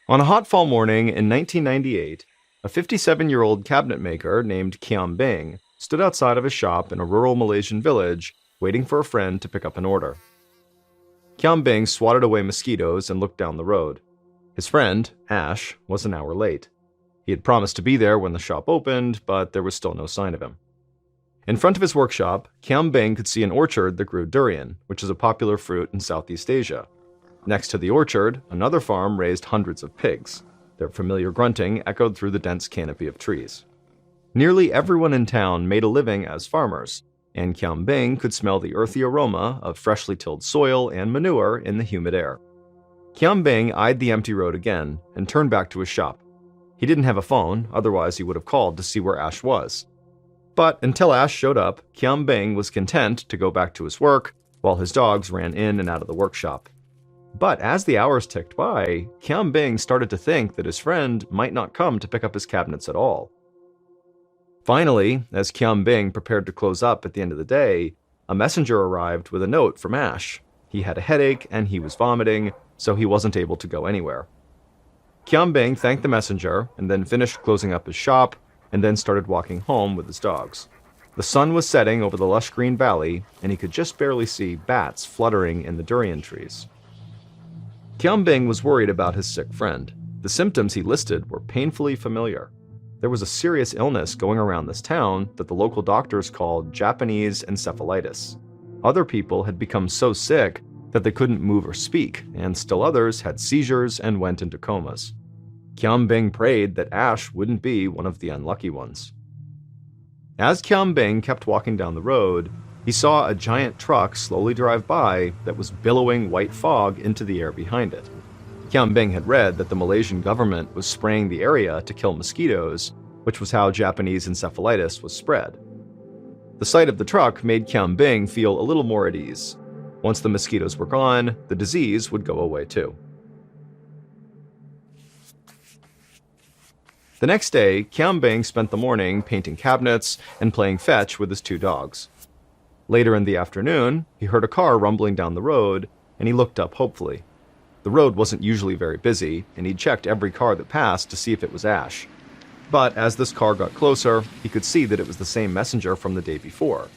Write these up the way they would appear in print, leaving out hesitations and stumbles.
On a hot fall morning in 1998, a 57-year-old cabinet maker named Kiam Bing stood outside of his shop in a rural Malaysian village, waiting for a friend to pick up an order. Kiam Bing swatted away mosquitoes and looked down the road. His friend, Ash, was an hour late. He had promised to be there when the shop opened, but there was still no sign of him. In front of his workshop, Kiam Bing could see an orchard that grew durian, which is a popular fruit in Southeast Asia. Next to the orchard, another farm raised hundreds of pigs. Their familiar grunting echoed through the dense canopy of trees. Nearly everyone in town made a living as farmers, and Kiam Bing could smell the earthy aroma of freshly tilled soil and manure in the humid air. Kiam Bing eyed the empty road again and turned back to his shop. He didn't have a phone, otherwise he would have called to see where Ash was. But until Ash showed up, Kiam Bing was content to go back to his work while his dogs ran in and out of the workshop. But as the hours ticked by, Kiam Bing started to think that his friend might not come to pick up his cabinets at all. Finally, as Kiam Bing prepared to close up at the end of the day, a messenger arrived with a note from Ash. He had a headache and he was vomiting, so he wasn't able to go anywhere. Kiam Bing thanked the messenger and then finished closing up his shop and then started walking home with his dogs. The sun was setting over the lush green valley, and he could just barely see bats fluttering in the durian trees. Kiam Bing was worried about his sick friend. The symptoms he listed were painfully familiar. There was a serious illness going around this town that the local doctors called Japanese encephalitis. Other people had become so sick that they couldn't move or speak, and still others had seizures and went into comas. Kiam Bing prayed that Ash wouldn't be one of the unlucky ones. As Kiam Bing kept walking down the road, he saw a giant truck slowly drive by that was billowing white fog into the air behind it. Kiam Bing had read that the Malaysian government was spraying the area to kill mosquitoes, which was how Japanese encephalitis was spread. The sight of the truck made Kiam Bing feel a little more at ease. Once the mosquitoes were gone, the disease would go away too. The next day, Kiam Bing spent the morning painting cabinets and playing fetch with his two dogs. Later in the afternoon, he heard a car rumbling down the road, and he looked up hopefully. The road wasn't usually very busy, and he'd checked every car that passed to see if it was Ash. But as this car got closer, he could see that it was the same messenger from the day before.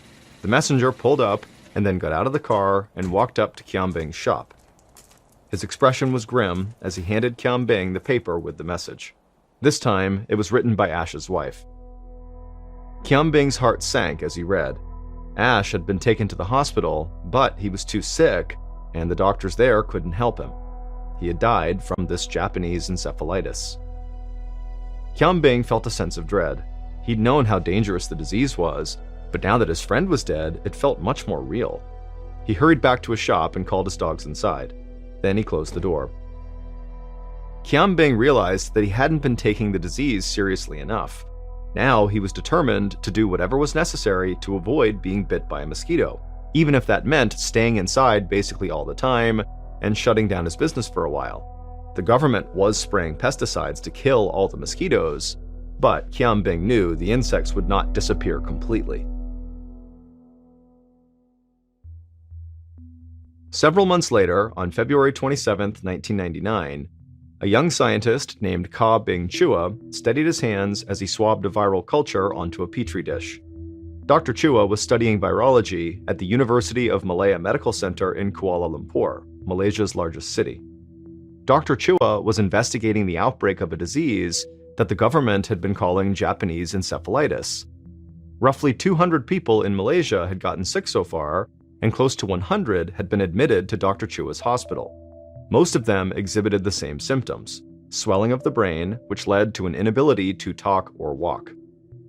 The messenger pulled up and then got out of the car and walked up to Kiam Bing's shop. His expression was grim as he handed Kiam Bing the paper with the message. This time, it was written by Ash's wife. Kiam Bing's heart sank as he read. Ash had been taken to the hospital, but he was too sick, and the doctors there couldn't help him. He had died from this Japanese encephalitis. Kiam Bing felt a sense of dread. He'd known how dangerous the disease was, but now that his friend was dead, it felt much more real. He hurried back to his shop and called his dogs inside. Then he closed the door. Kiam Bing realized that he hadn't been taking the disease seriously enough. Now he was determined to do whatever was necessary to avoid being bit by a mosquito, even if that meant staying inside basically all the time and shutting down his business for a while. The government was spraying pesticides to kill all the mosquitoes, but Kiam Bing knew the insects would not disappear completely. Several months later, on February 27, 1999, a young scientist named Ka Bing Chua steadied his hands as he swabbed a viral culture onto a petri dish. Dr. Chua was studying virology at the University of Malaya Medical Center in Kuala Lumpur, Malaysia's largest city. Dr. Chua was investigating the outbreak of a disease that the government had been calling Japanese encephalitis. Roughly 200 people in Malaysia had gotten sick so far, and close to 100 had been admitted to Dr. Chua's hospital. Most of them exhibited the same symptoms: swelling of the brain, which led to an inability to talk or walk.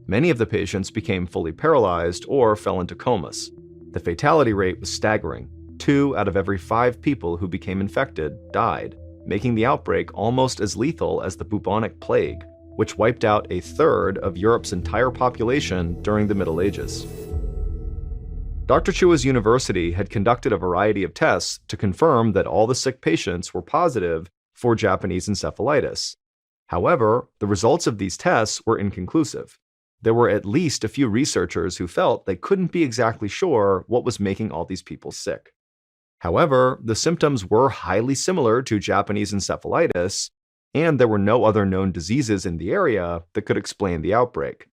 Many of the patients became fully paralyzed or fell into comas. The fatality rate was staggering. 2 out of every 5 people who became infected died, making the outbreak almost as lethal as the bubonic plague, which wiped out a third of Europe's entire population during the Middle Ages. Dr. Chua's university had conducted a variety of tests to confirm that all the sick patients were positive for Japanese encephalitis. However, the results of these tests were inconclusive. There were at least a few researchers who felt they couldn't be exactly sure what was making all these people sick. However, the symptoms were highly similar to Japanese encephalitis, and there were no other known diseases in the area that could explain the outbreak.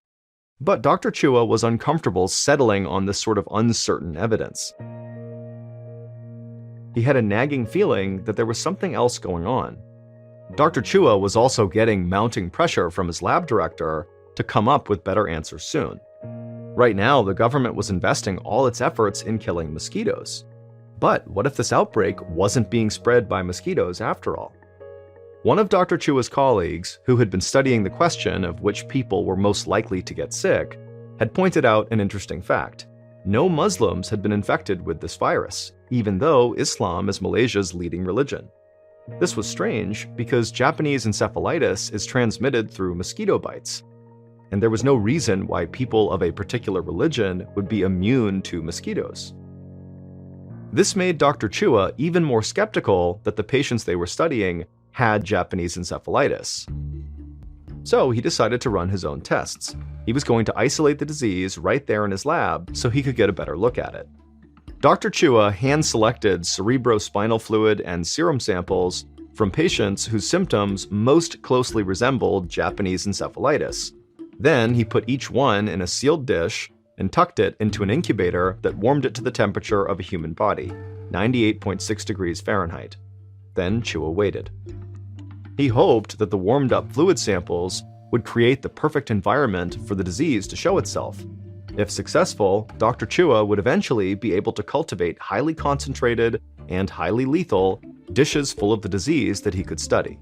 But Dr. Chua was uncomfortable settling on this sort of uncertain evidence. He had a nagging feeling that there was something else going on. Dr. Chua was also getting mounting pressure from his lab director to come up with better answers soon. Right now, the government was investing all its efforts in killing mosquitoes. But what if this outbreak wasn't being spread by mosquitoes after all? One of Dr. Chua's colleagues, who had been studying the question of which people were most likely to get sick, had pointed out an interesting fact. No Muslims had been infected with this virus, even though Islam is Malaysia's leading religion. This was strange because Japanese encephalitis is transmitted through mosquito bites, and there was no reason why people of a particular religion would be immune to mosquitoes. This made Dr. Chua even more skeptical that the patients they were studying had Japanese encephalitis. So he decided to run his own tests. He was going to isolate the disease right there in his lab so he could get a better look at it. Dr. Chua hand-selected cerebrospinal fluid and serum samples from patients whose symptoms most closely resembled Japanese encephalitis. Then he put each one in a sealed dish and tucked it into an incubator that warmed it to the temperature of a human body, 98.6 degrees Fahrenheit. Then Chua waited. He hoped that the warmed-up fluid samples would create the perfect environment for the disease to show itself. If successful, Dr. Chua would eventually be able to cultivate highly concentrated and highly lethal dishes full of the disease that he could study.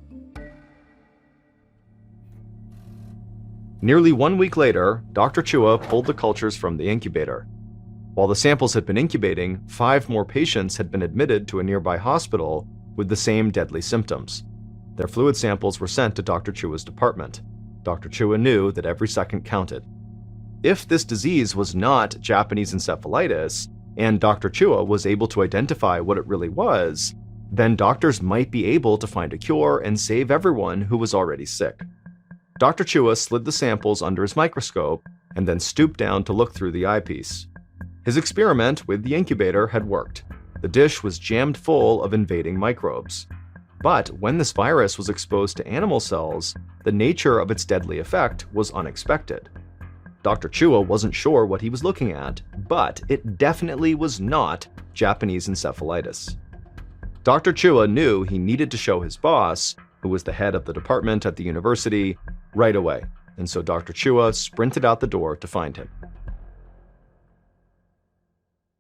Nearly 1 week later, Dr. Chua pulled the cultures from the incubator. While the samples had been incubating, 5 more patients had been admitted to a nearby hospital with the same deadly symptoms. Their fluid samples were sent to Dr. Chua's department. Dr. Chua knew that every second counted. If this disease was not Japanese encephalitis, and Dr. Chua was able to identify what it really was, then doctors might be able to find a cure and save everyone who was already sick. Dr. Chua slid the samples under his microscope and then stooped down to look through the eyepiece. His experiment with the incubator had worked. The dish was jammed full of invading microbes. But when this virus was exposed to animal cells, the nature of its deadly effect was unexpected. Dr. Chua wasn't sure what he was looking at, but it definitely was not Japanese encephalitis. Dr. Chua knew he needed to show his boss, who was the head of the department at the university, right away, and so Dr. Chua sprinted out the door to find him.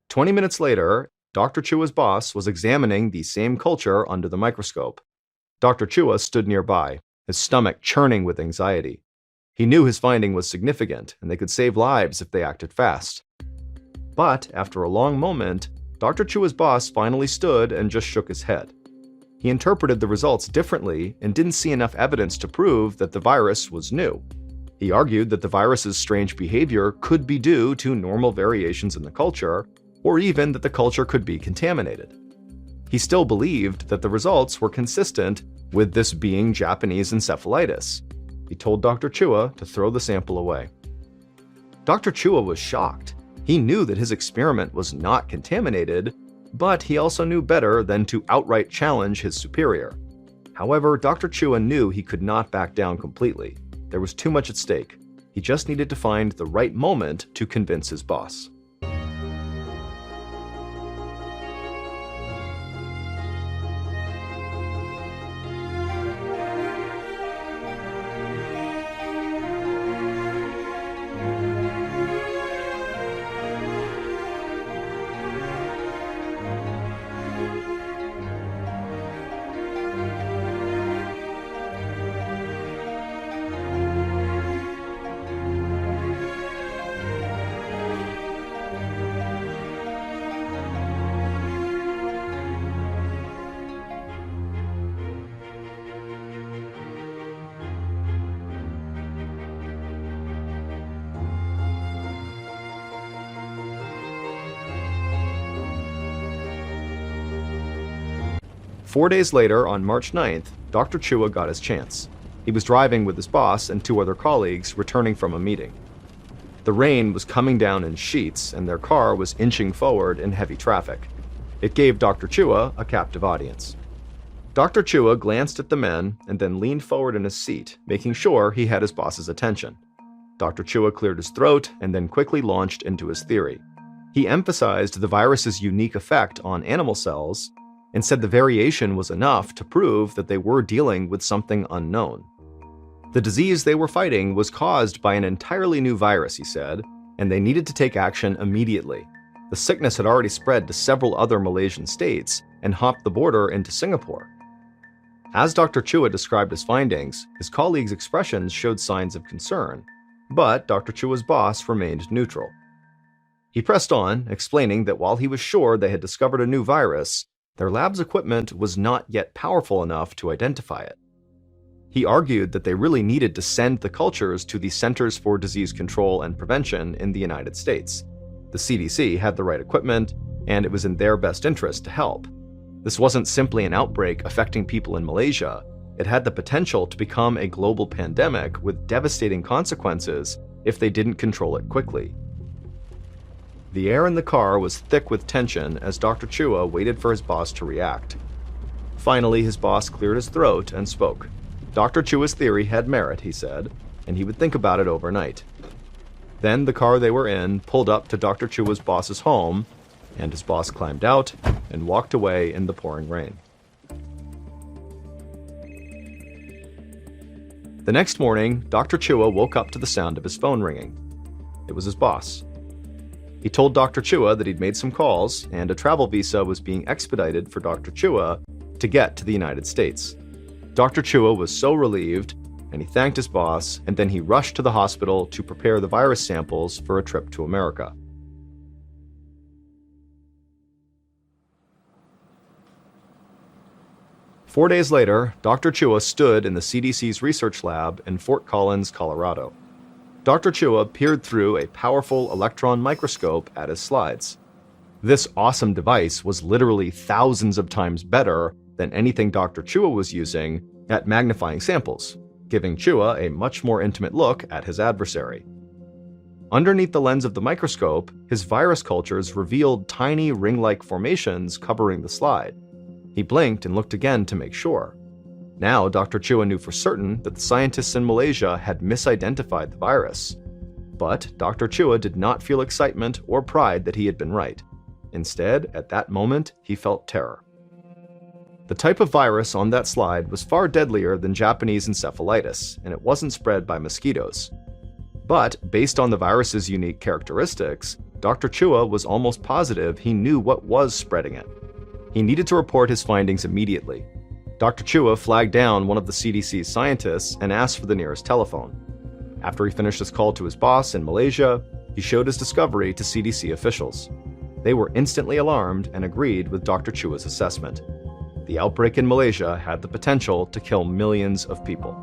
20 minutes later, Dr. Chua's boss was examining the same culture under the microscope. Dr. Chua stood nearby, his stomach churning with anxiety. He knew his finding was significant, and they could save lives if they acted fast. But after a long moment, Dr. Chua's boss finally stood and just shook his head. He interpreted the results differently and didn't see enough evidence to prove that the virus was new. He argued that the virus's strange behavior could be due to normal variations in the culture, or even that the culture could be contaminated. He still believed that the results were consistent with this being Japanese encephalitis. He told Dr. Chua to throw the sample away. Dr. Chua was shocked. He knew that his experiment was not contaminated, but he also knew better than to outright challenge his superior. However, Dr. Chua knew he could not back down completely. There was too much at stake. He just needed to find the right moment to convince his boss. 4 days later, on March 9th, Dr. Chua got his chance. He was driving with his boss and 2 other colleagues returning from a meeting. The rain was coming down in sheets, and their car was inching forward in heavy traffic. It gave Dr. Chua a captive audience. Dr. Chua glanced at the men and then leaned forward in his seat, making sure he had his boss's attention. Dr. Chua cleared his throat and then quickly launched into his theory. He emphasized the virus's unique effect on animal cells and said the variation was enough to prove that they were dealing with something unknown. The disease they were fighting was caused by an entirely new virus, he said, and they needed to take action immediately. The sickness had already spread to several other Malaysian states and hopped the border into Singapore. As Dr. Chua described his findings, his colleagues' expressions showed signs of concern, but Dr. Chua's boss remained neutral. He pressed on, explaining that while he was sure they had discovered a new virus, their lab's equipment was not yet powerful enough to identify it. He argued that they really needed to send the cultures to the Centers for Disease Control and Prevention in the United States. The CDC had the right equipment, and it was in their best interest to help. This wasn't simply an outbreak affecting people in Malaysia. It had the potential to become a global pandemic with devastating consequences if they didn't control it quickly. The air in the car was thick with tension as Dr. Chua waited for his boss to react. Finally, his boss cleared his throat and spoke. Dr. Chua's theory had merit, he said, and he would think about it overnight. Then the car they were in pulled up to Dr. Chua's boss's home, and his boss climbed out and walked away in the pouring rain. The next morning, Dr. Chua woke up to the sound of his phone ringing. It was his boss. He told Dr. Chua that he'd made some calls and a travel visa was being expedited for Dr. Chua to get to the United States. Dr. Chua was so relieved, and he thanked his boss, and then he rushed to the hospital to prepare the virus samples for a trip to America. Four days later, Dr. Chua stood in the CDC's research lab in Fort Collins, Colorado. Dr. Chua peered through a powerful electron microscope at his slides. This awesome device was literally thousands of times better than anything Dr. Chua was using at magnifying samples, giving Chua a much more intimate look at his adversary. Underneath the lens of the microscope, his virus cultures revealed tiny ring-like formations covering the slide. He blinked and looked again to make sure. Now, Dr. Chua knew for certain that the scientists in Malaysia had misidentified the virus. But Dr. Chua did not feel excitement or pride that he had been right. Instead, at that moment, he felt terror. The type of virus on that slide was far deadlier than Japanese encephalitis, and it wasn't spread by mosquitoes. But, based on the virus's unique characteristics, Dr. Chua was almost positive he knew what was spreading it. He needed to report his findings immediately. Dr. Chua flagged down one of the CDC's scientists and asked for the nearest telephone. After he finished his call to his boss in Malaysia, he showed his discovery to CDC officials. They were instantly alarmed and agreed with Dr. Chua's assessment. The outbreak in Malaysia had the potential to kill millions of people.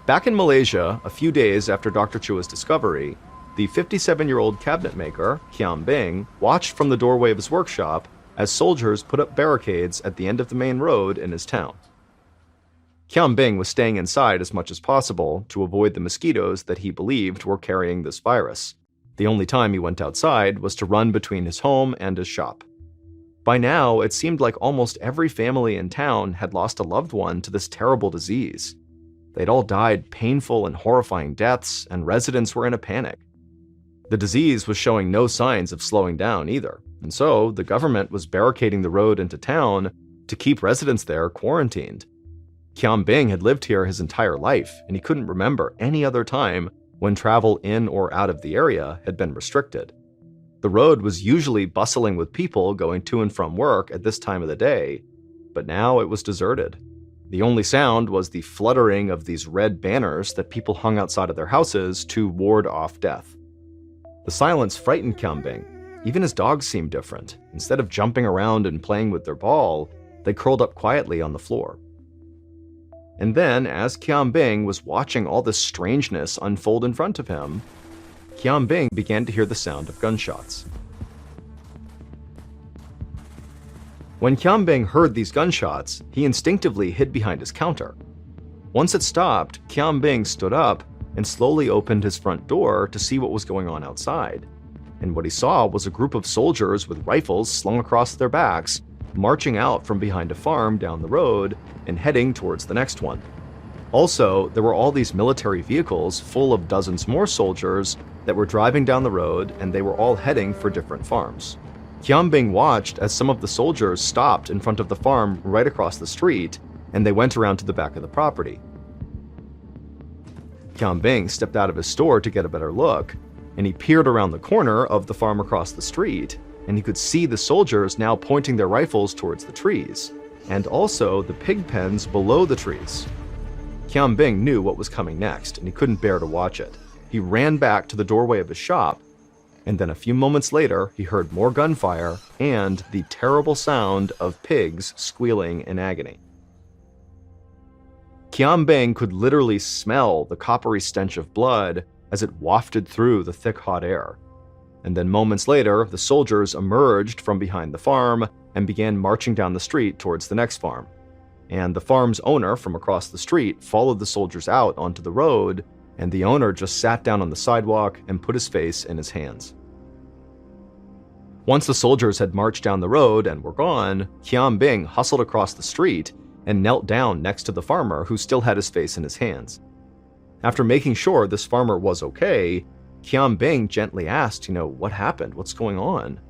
Back in Malaysia, a few days after Dr. Chua's discovery, the 57-year-old cabinet maker, Kiam Bing, watched from the doorway of his workshop as soldiers put up barricades at the end of the main road in his town. Kiam Bing was staying inside as much as possible to avoid the mosquitoes that he believed were carrying this virus. The only time he went outside was to run between his home and his shop. By now, it seemed like almost every family in town had lost a loved one to this terrible disease. They'd all died painful and horrifying deaths, and residents were in a panic. The disease was showing no signs of slowing down either, and so the government was barricading the road into town to keep residents there quarantined. Kiam Bing had lived here his entire life, and he couldn't remember any other time when travel in or out of the area had been restricted. The road was usually bustling with people going to and from work at this time of the day, but now it was deserted. The only sound was the fluttering of these red banners that people hung outside of their houses to ward off death. The silence frightened Kiam Bing. Even his dogs seemed different. Instead of jumping around and playing with their ball, they curled up quietly on the floor. And then, as Kiam Bing was watching all this strangeness unfold in front of him, Kiam Bing began to hear the sound of gunshots. When Kiam Bing heard these gunshots, he instinctively hid behind his counter. Once it stopped, Kiam Bing stood up and slowly opened his front door to see what was going on outside. and what he saw was a group of soldiers with rifles slung across their backs, marching out from behind a farm down the road and heading towards the next one. Also, there were all these military vehicles full of dozens more soldiers that were driving down the road, and they were all heading for different farms. Qianbing watched as some of the soldiers stopped in front of the farm right across the street, and they went around to the back of the property. Qianbing stepped out of his store to get a better look, and he peered around the corner of the farm across the street, and he could see the soldiers now pointing their rifles towards the trees, and also the pig pens below the trees. Qianbing knew what was coming next, and he couldn't bear to watch it. He ran back to the doorway of his shop, and then a few moments later, he heard more gunfire and the terrible sound of pigs squealing in agony. Qianbing could literally smell the coppery stench of blood as it wafted through the thick hot air. And then moments later, the soldiers emerged from behind the farm and began marching down the street towards the next farm. And the farm's owner from across the street followed the soldiers out onto the road, and the owner just sat down on the sidewalk and put his face in his hands. Once the soldiers had marched down the road and were gone, Qianbing hustled across the street and knelt down next to the farmer who still had his face in his hands. After making sure this farmer was okay, Qianbing gently asked, what happened? What's going on?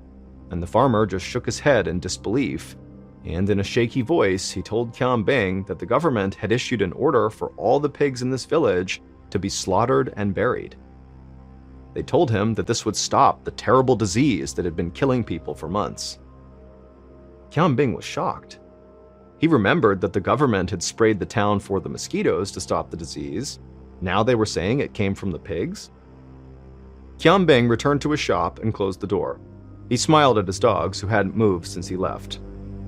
And the farmer just shook his head in disbelief, and in a shaky voice, he told Qianbing that the government had issued an order for all the pigs in this village to be slaughtered and buried. They told him that this would stop the terrible disease that had been killing people for months. Qianbing was shocked. He remembered that the government had sprayed the town for the mosquitoes to stop the disease. Now they were saying it came from the pigs? Qianbing returned to his shop and closed the door. He smiled at his dogs, who hadn't moved since he left.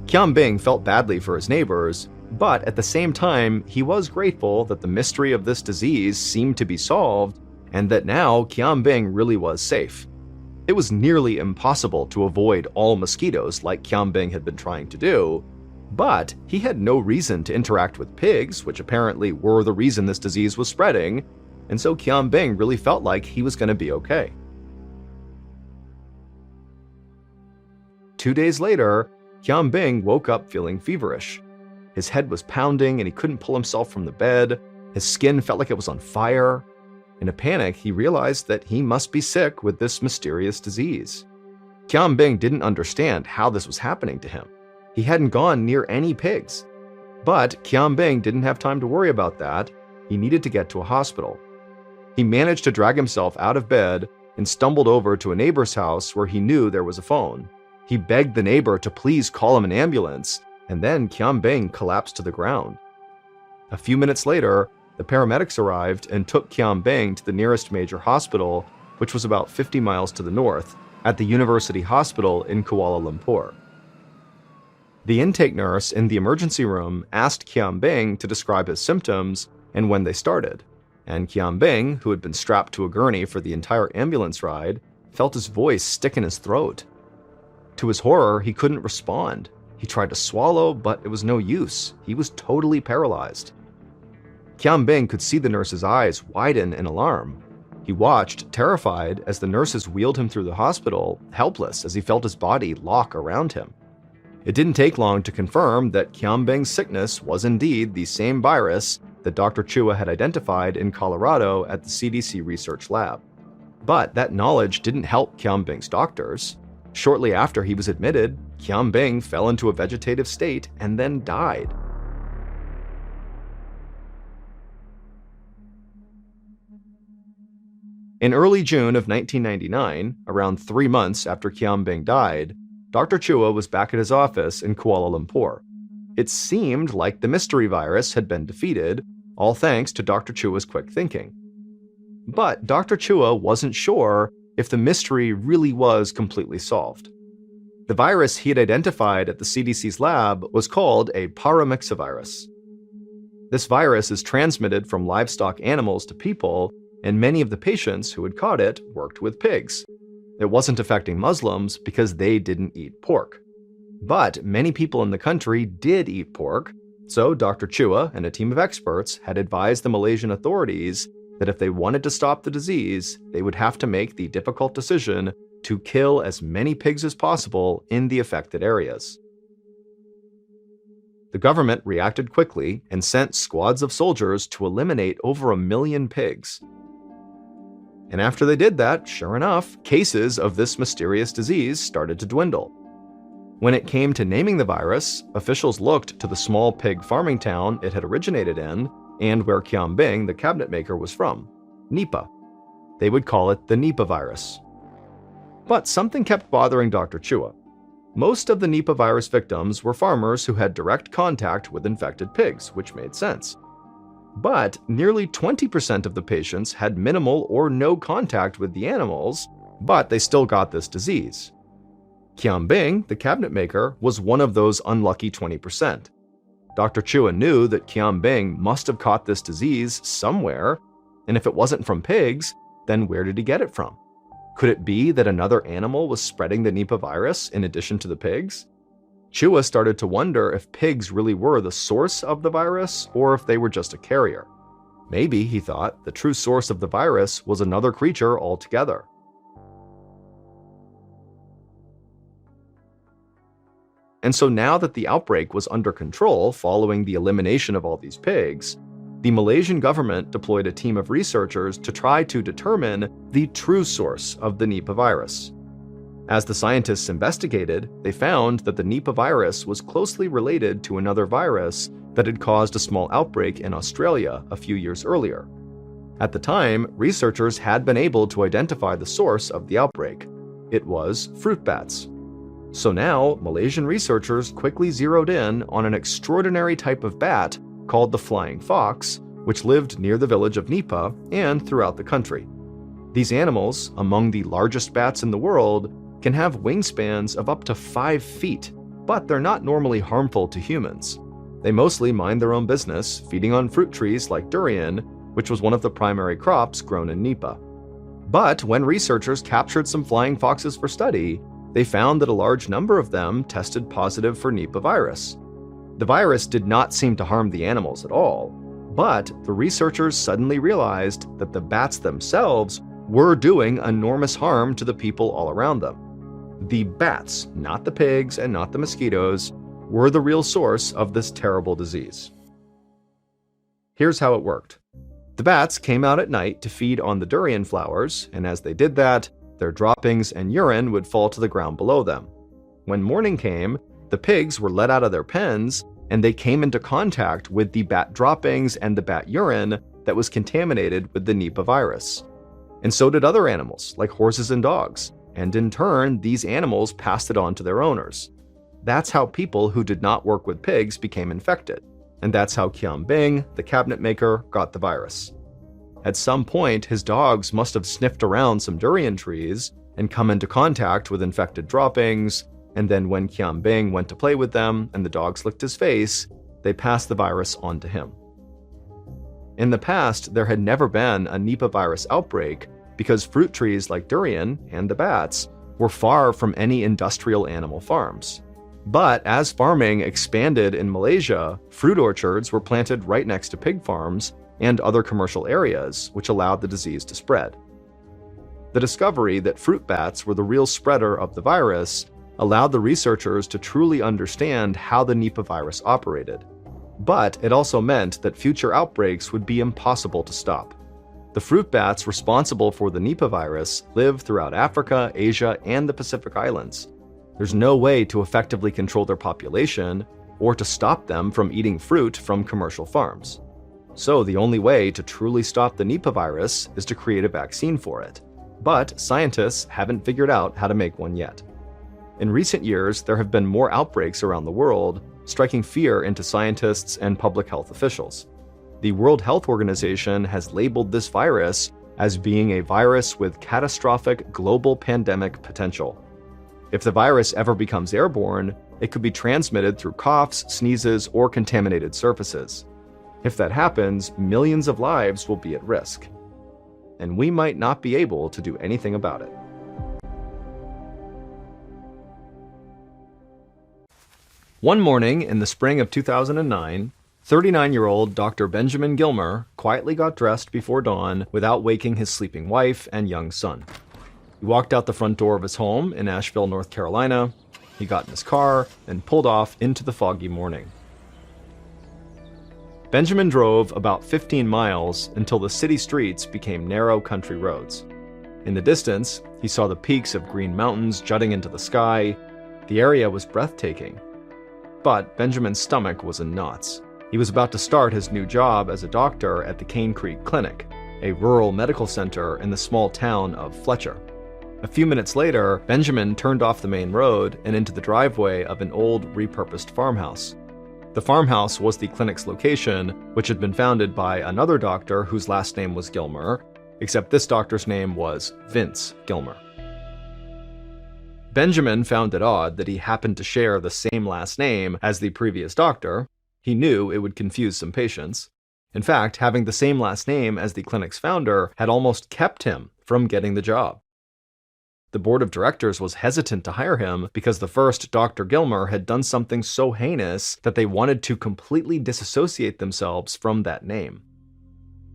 Qianbing felt badly for his neighbors, but at the same time, he was grateful that the mystery of this disease seemed to be solved, and that now Qianbing really was safe. It was nearly impossible to avoid all mosquitoes like Qianbing had been trying to do, but he had no reason to interact with pigs, which apparently were the reason this disease was spreading, and so Qianbing really felt like he was going to be okay. 2 days later, Qianbing woke up feeling feverish. His head was pounding and he couldn't pull himself from the bed. His skin felt like it was on fire. In a panic, he realized that he must be sick with this mysterious disease. Qianbing didn't understand how this was happening to him. He hadn't gone near any pigs. But Qianbing didn't have time to worry about that. He needed to get to a hospital. He managed to drag himself out of bed and stumbled over to a neighbor's house where he knew there was a phone. He begged the neighbor to please call him an ambulance, and then Qianbing collapsed to the ground. A few minutes later, the paramedics arrived and took Qianbing to the nearest major hospital, which was about 50 miles to the north, at the University Hospital in Kuala Lumpur. The intake nurse in the emergency room asked Qianbing to describe his symptoms and when they started, and Qianbing, who had been strapped to a gurney for the entire ambulance ride, felt his voice stick in his throat. To his horror, he couldn't respond. He tried to swallow, but it was no use. He was totally paralyzed. Qianbing could see the nurse's eyes widen in alarm. He watched, terrified, as the nurses wheeled him through the hospital, helpless as he felt his body lock around him. It didn't take long to confirm that Qianbing's sickness was indeed the same virus that Dr. Chua had identified in Colorado at the CDC research lab. But that knowledge didn't help Qianbing's doctors. Shortly after he was admitted, Qianbing fell into a vegetative state and then died. In early June of 1999, around 3 months after Qianbing died, Dr. Chua was back at his office in Kuala Lumpur. It seemed like the mystery virus had been defeated, all thanks to Dr. Chua's quick thinking. But Dr. Chua wasn't sure if the mystery really was completely solved. The virus he had identified at the CDC's lab was called a paramyxovirus. This virus is transmitted from livestock animals to people, and many of the patients who had caught it worked with pigs. It wasn't affecting Muslims because they didn't eat pork. But many people in the country did eat pork, so Dr. Chua and a team of experts had advised the Malaysian authorities that if they wanted to stop the disease, they would have to make the difficult decision to kill as many pigs as possible in the affected areas. The government reacted quickly and sent squads of soldiers to eliminate over 1 million pigs. And after they did that, sure enough, cases of this mysterious disease started to dwindle. When it came to naming the virus, officials looked to the small pig farming town it had originated in and where Qianbing, the cabinet maker, was from, Nipah. They would call it the Nipah virus. But something kept bothering Dr. Chua. Most of the Nipah virus victims were farmers who had direct contact with infected pigs, which made sense. But nearly 20% of the patients had minimal or no contact with the animals, but they still got this disease. Qianbing, the cabinet maker, was one of those unlucky 20%. Dr. Chua knew that Qianbing must have caught this disease somewhere, and if it wasn't from pigs, then where did he get it from? Could it be that another animal was spreading the Nipah virus in addition to the pigs? Chua started to wonder if pigs really were the source of the virus or if they were just a carrier. Maybe, he thought, the true source of the virus was another creature altogether. And so now that the outbreak was under control following the elimination of all these pigs, the Malaysian government deployed a team of researchers to try to determine the true source of the Nipah virus. As the scientists investigated, they found that the Nipah virus was closely related to another virus that had caused a small outbreak in Australia a few years earlier. At the time, researchers had been able to identify the source of the outbreak. It was fruit bats. So now, Malaysian researchers quickly zeroed in on an extraordinary type of bat called the flying fox, which lived near the village of Nipah and throughout the country. These animals, among the largest bats in the world, can have wingspans of up to 5 feet, but they're not normally harmful to humans. They mostly mind their own business, feeding on fruit trees like durian, which was one of the primary crops grown in Nipah. But when researchers captured some flying foxes for study, they found that a large number of them tested positive for Nipah virus. The virus did not seem to harm the animals at all, but the researchers suddenly realized that the bats themselves were doing enormous harm to the people all around them. The bats, not the pigs and not the mosquitoes, were the real source of this terrible disease. Here's how it worked. The bats came out at night to feed on the durian flowers, and as they did that, their droppings and urine would fall to the ground below them. When morning came, the pigs were let out of their pens, and they came into contact with the bat droppings and the bat urine that was contaminated with the Nipah virus. And so did other animals, like horses and dogs, and in turn, these animals passed it on to their owners. That's how people who did not work with pigs became infected, and that's how Qianbing, the cabinet maker, got the virus. At some point, his dogs must have sniffed around some durian trees and come into contact with infected droppings, and then when Qianbing went to play with them and the dogs licked his face, they passed the virus on to him. In the past, there had never been a Nipah virus outbreak because fruit trees like durian and the bats were far from any industrial animal farms. But as farming expanded in Malaysia, fruit orchards were planted right next to pig farms and other commercial areas, which allowed the disease to spread. The discovery that fruit bats were the real spreader of the virus allowed the researchers to truly understand how the Nipah virus operated. But it also meant that future outbreaks would be impossible to stop. The fruit bats responsible for the Nipah virus live throughout Africa, Asia, and the Pacific Islands. There's no way to effectively control their population or to stop them from eating fruit from commercial farms. So the only way to truly stop the Nipah virus is to create a vaccine for it. But scientists haven't figured out how to make one yet. In recent years, there have been more outbreaks around the world, striking fear into scientists and public health officials. The World Health Organization has labeled this virus as being a virus with catastrophic global pandemic potential. If the virus ever becomes airborne, it could be transmitted through coughs, sneezes, or contaminated surfaces. If that happens, millions of lives will be at risk. And we might not be able to do anything about it. One morning in the spring of 2009, 39-year-old Dr. Benjamin Gilmer quietly got dressed before dawn without waking his sleeping wife and young son. He walked out the front door of his home in Asheville, North Carolina. He got in his car and pulled off into the foggy morning. Benjamin drove about 15 miles until the city streets became narrow country roads. In the distance, he saw the peaks of green mountains jutting into the sky. The area was breathtaking. But Benjamin's stomach was in knots. He was about to start his new job as a doctor at the Cane Creek Clinic, a rural medical center in the small town of Fletcher. A few minutes later, Benjamin turned off the main road and into the driveway of an old, repurposed farmhouse. The farmhouse was the clinic's location, which had been founded by another doctor whose last name was Gilmer, except this doctor's name was Vince Gilmer. Benjamin found it odd that he happened to share the same last name as the previous doctor. He knew it would confuse some patients. In fact, having the same last name as the clinic's founder had almost kept him from getting the job. The board of directors was hesitant to hire him because the first Dr. Gilmer had done something so heinous that they wanted to completely disassociate themselves from that name.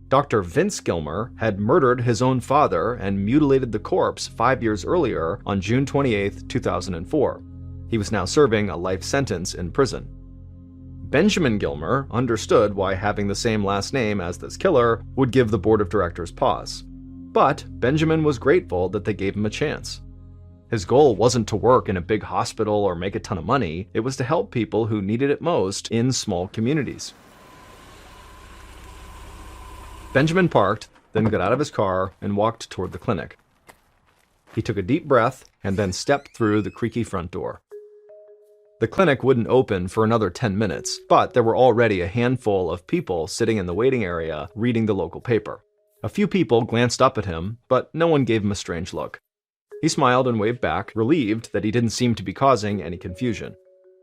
Dr. Vince Gilmer had murdered his own father and mutilated the corpse 5 years earlier on June 28, 2004. He was now serving a life sentence in prison. Benjamin Gilmer understood why having the same last name as this killer would give the board of directors pause. But Benjamin was grateful that they gave him a chance. His goal wasn't to work in a big hospital or make a ton of money, it was to help people who needed it most in small communities. Benjamin parked, then got out of his car and walked toward the clinic. He took a deep breath and then stepped through the creaky front door. The clinic wouldn't open for another 10 minutes, but there were already a handful of people sitting in the waiting area reading the local paper. A few people glanced up at him, but no one gave him a strange look. He smiled and waved back, relieved that he didn't seem to be causing any confusion.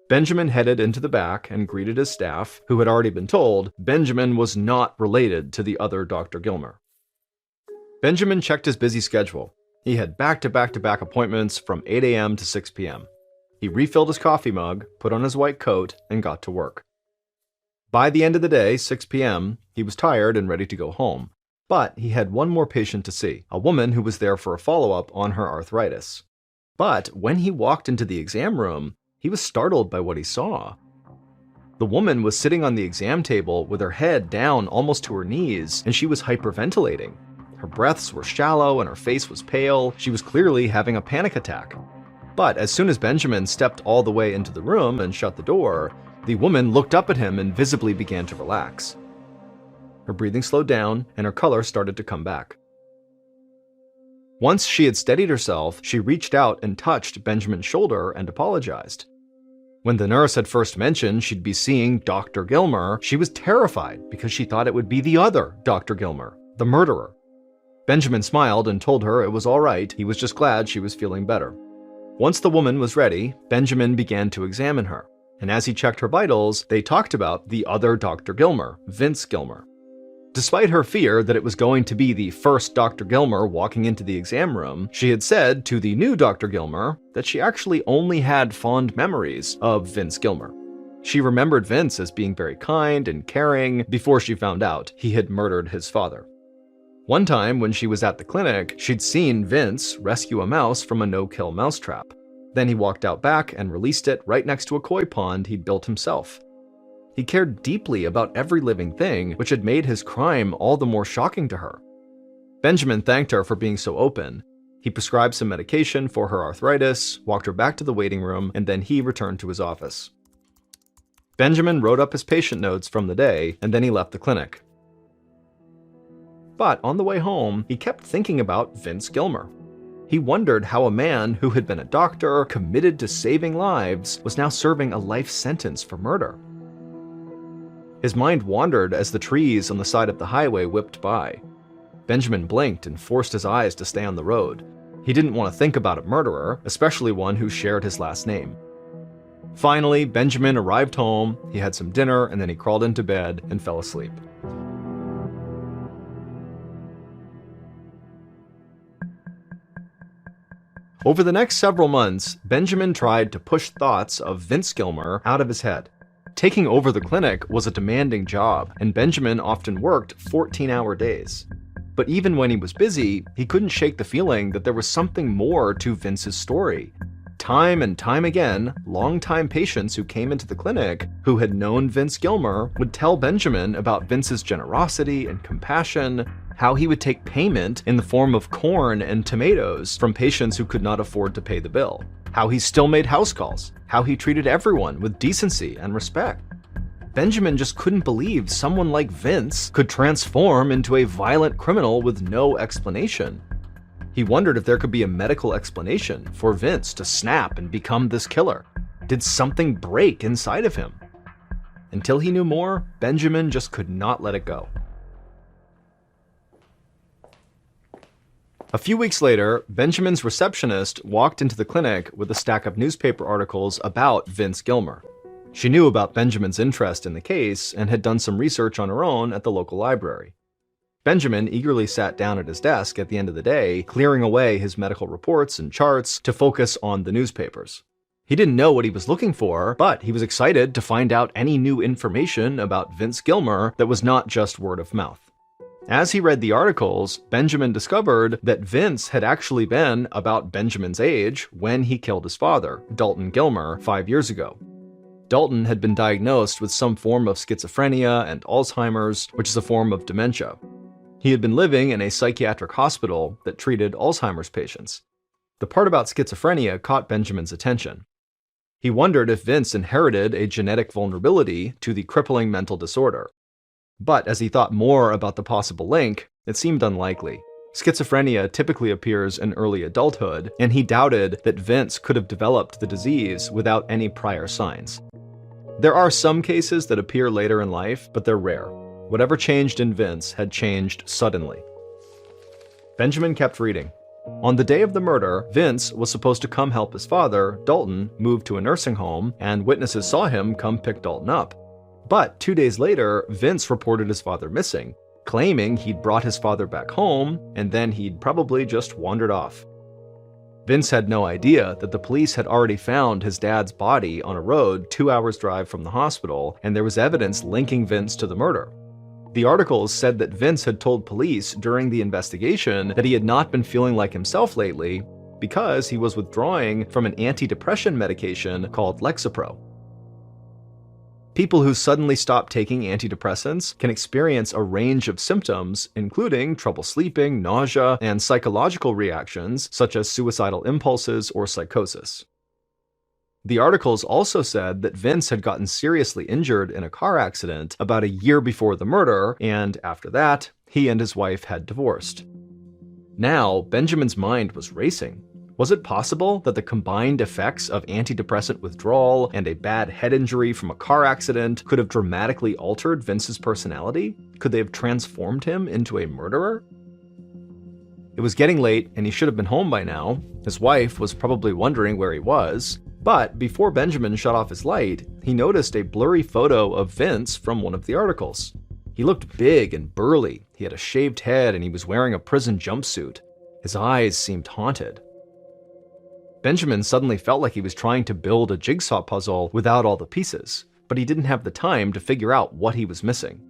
Benjamin headed into the back and greeted his staff, who had already been told Benjamin was not related to the other Dr. Gilmer. Benjamin checked his busy schedule. He had back-to-back-to-back appointments from 8 a.m. to 6 p.m. He refilled his coffee mug, put on his white coat, and got to work. By the end of the day, 6 p.m., he was tired and ready to go home. But he had one more patient to see, a woman who was there for a follow-up on her arthritis. But when he walked into the exam room, he was startled by what he saw. The woman was sitting on the exam table with her head down almost to her knees, and she was hyperventilating. Her breaths were shallow and her face was pale. She was clearly having a panic attack. But as soon as Benjamin stepped all the way into the room and shut the door, the woman looked up at him and visibly began to relax. Her breathing slowed down, and her color started to come back. Once she had steadied herself, she reached out and touched Benjamin's shoulder and apologized. When the nurse had first mentioned she'd be seeing Dr. Gilmer, she was terrified because she thought it would be the other Dr. Gilmer, the murderer. Benjamin smiled and told her it was all right, he was just glad she was feeling better. Once the woman was ready, Benjamin began to examine her, and as he checked her vitals, they talked about the other Dr. Gilmer, Vince Gilmer. Despite her fear that it was going to be the first Dr. Gilmer walking into the exam room, she had said to the new Dr. Gilmer that she actually only had fond memories of Vince Gilmer. She remembered Vince as being very kind and caring before she found out he had murdered his father. One time when she was at the clinic, she'd seen Vince rescue a mouse from a no-kill mousetrap. Then he walked out back and released it right next to a koi pond he'd built himself. He cared deeply about every living thing, which had made his crime all the more shocking to her. Benjamin thanked her for being so open. He prescribed some medication for her arthritis, walked her back to the waiting room, and then he returned to his office. Benjamin wrote up his patient notes from the day, and then he left the clinic. But on the way home, he kept thinking about Vince Gilmer. He wondered how a man who had been a doctor, committed to saving lives, was now serving a life sentence for murder. His mind wandered as the trees on the side of the highway whipped by. Benjamin blinked and forced his eyes to stay on the road. He didn't want to think about a murderer, especially one who shared his last name. Finally, Benjamin arrived home, he had some dinner, and then he crawled into bed and fell asleep. Over the next several months, Benjamin tried to push thoughts of Vince Gilmer out of his head. Taking over the clinic was a demanding job, and Benjamin often worked 14-hour days. But even when he was busy, he couldn't shake the feeling that there was something more to Vince's story. Time and time again, longtime patients who came into the clinic who had known Vince Gilmer would tell Benjamin about Vince's generosity and compassion, how he would take payment in the form of corn and tomatoes from patients who could not afford to pay the bill, how he still made house calls, how he treated everyone with decency and respect. Benjamin just couldn't believe someone like Vince could transform into a violent criminal with no explanation. He wondered if there could be a medical explanation for Vince to snap and become this killer. Did something break inside of him? Until he knew more, Benjamin just could not let it go. A few weeks later, Benjamin's receptionist walked into the clinic with a stack of newspaper articles about Vince Gilmer. She knew about Benjamin's interest in the case and had done some research on her own at the local library. Benjamin eagerly sat down at his desk at the end of the day, clearing away his medical reports and charts to focus on the newspapers. He didn't know what he was looking for, but he was excited to find out any new information about Vince Gilmer that was not just word of mouth. As he read the articles, Benjamin discovered that Vince had actually been about Benjamin's age when he killed his father, Dalton Gilmer, 5 years ago. Dalton had been diagnosed with some form of schizophrenia and Alzheimer's, which is a form of dementia. He had been living in a psychiatric hospital that treated Alzheimer's patients. The part about schizophrenia caught Benjamin's attention. He wondered if Vince inherited a genetic vulnerability to the crippling mental disorder. But as he thought more about the possible link, it seemed unlikely. Schizophrenia typically appears in early adulthood, and he doubted that Vince could have developed the disease without any prior signs. There are some cases that appear later in life, but they're rare. Whatever changed in Vince had changed suddenly. Benjamin kept reading. On the day of the murder, Vince was supposed to come help his father, Dalton, move to a nursing home, and witnesses saw him come pick Dalton up. But 2 days later, Vince reported his father missing, claiming he'd brought his father back home, and then he'd probably just wandered off. Vince had no idea that the police had already found his dad's body on a road 2 hours' drive from the hospital, and there was evidence linking Vince to the murder. The articles said that Vince had told police during the investigation that he had not been feeling like himself lately because he was withdrawing from an antidepressant medication called Lexapro. People who suddenly stop taking antidepressants can experience a range of symptoms, including trouble sleeping, nausea, and psychological reactions such as suicidal impulses or psychosis. The articles also said that Vince had gotten seriously injured in a car accident about a year before the murder, and after that, he and his wife had divorced. Now, Benjamin's mind was racing. Was it possible that the combined effects of antidepressant withdrawal and a bad head injury from a car accident could have dramatically altered Vince's personality? Could they have transformed him into a murderer? It was getting late, and he should have been home by now. His wife was probably wondering where he was. But before Benjamin shut off his light, he noticed a blurry photo of Vince from one of the articles. He looked big and burly. He had a shaved head, and he was wearing a prison jumpsuit. His eyes seemed haunted. Benjamin suddenly felt like he was trying to build a jigsaw puzzle without all the pieces, but he didn't have the time to figure out what he was missing.